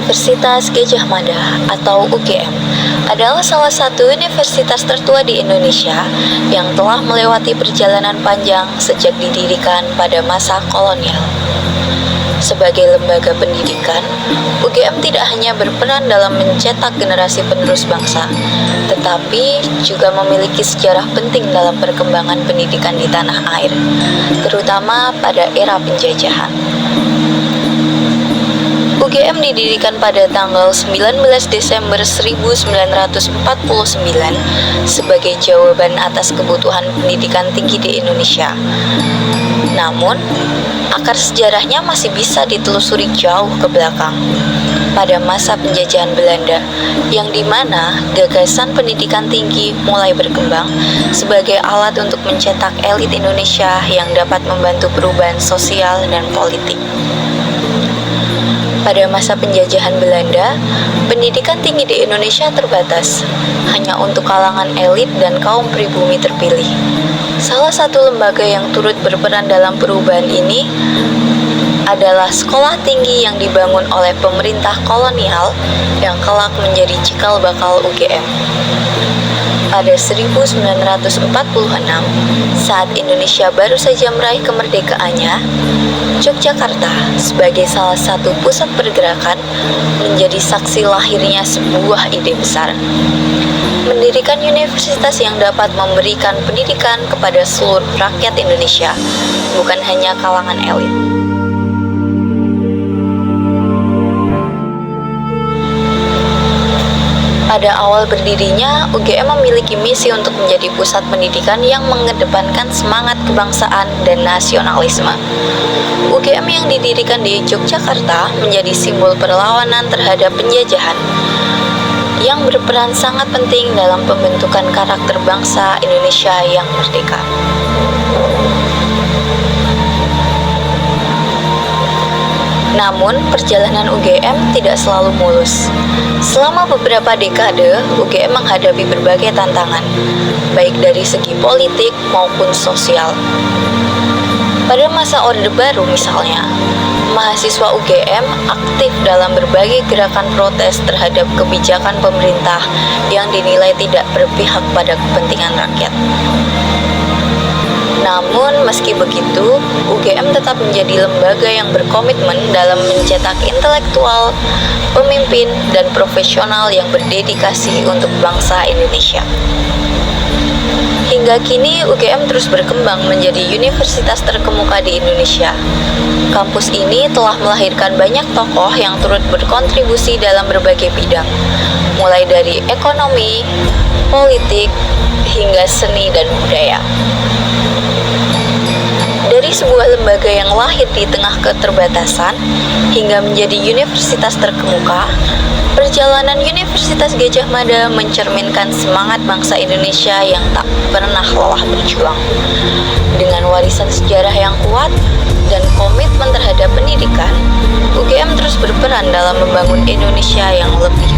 Universitas Gadjah Mada atau UGM adalah salah satu universitas tertua di Indonesia yang telah melewati perjalanan panjang sejak didirikan pada masa kolonial. Sebagai lembaga pendidikan, UGM tidak hanya berperan dalam mencetak generasi penerus bangsa, tetapi juga memiliki sejarah penting dalam perkembangan pendidikan di tanah air, terutama pada era penjajahan. UGM didirikan pada tanggal 19 Desember 1949 sebagai jawaban atas kebutuhan pendidikan tinggi di Indonesia. Namun, akar sejarahnya masih bisa ditelusuri jauh ke belakang, pada masa penjajahan Belanda, yang dimana gagasan pendidikan tinggi mulai berkembang sebagai alat untuk mencetak elit Indonesia yang dapat membantu perubahan sosial dan politik. Pada masa penjajahan Belanda, pendidikan tinggi di Indonesia terbatas, hanya untuk kalangan elit dan kaum pribumi terpilih. Salah satu lembaga yang turut berperan dalam perubahan ini adalah sekolah tinggi yang dibangun oleh pemerintah kolonial yang kelak menjadi cikal bakal UGM. Pada 1946, saat Indonesia baru saja meraih kemerdekaannya, Yogyakarta sebagai salah satu pusat pergerakan menjadi saksi lahirnya sebuah ide besar. Mendirikan universitas yang dapat memberikan pendidikan kepada seluruh rakyat Indonesia, bukan hanya kalangan elit. Pada awal berdirinya, UGM memiliki misi untuk menjadi pusat pendidikan yang mengedepankan semangat kebangsaan dan nasionalisme. UGM yang didirikan di Yogyakarta menjadi simbol perlawanan terhadap penjajahan, yang berperan sangat penting dalam pembentukan karakter bangsa Indonesia yang merdeka. Namun, perjalanan UGM tidak selalu mulus. Selama beberapa dekade, UGM menghadapi berbagai tantangan, baik dari segi politik maupun sosial. Pada masa Orde Baru misalnya, mahasiswa UGM aktif dalam berbagai gerakan protes terhadap kebijakan pemerintah yang dinilai tidak berpihak pada kepentingan rakyat. Namun, meski begitu, UGM tetap menjadi lembaga yang berkomitmen dalam mencetak intelektual, pemimpin, dan profesional yang berdedikasi untuk bangsa Indonesia. Hingga kini, UGM terus berkembang menjadi universitas terkemuka di Indonesia. Kampus ini telah melahirkan banyak tokoh yang turut berkontribusi dalam berbagai bidang, mulai dari ekonomi, politik, hingga seni dan budaya. Dari sebuah lembaga yang lahir di tengah keterbatasan hingga menjadi universitas terkemuka, perjalanan Universitas Gadjah Mada mencerminkan semangat bangsa Indonesia yang tak pernah lelah berjuang. Dengan warisan sejarah yang kuat dan komitmen terhadap pendidikan, UGM terus berperan dalam membangun Indonesia yang lebih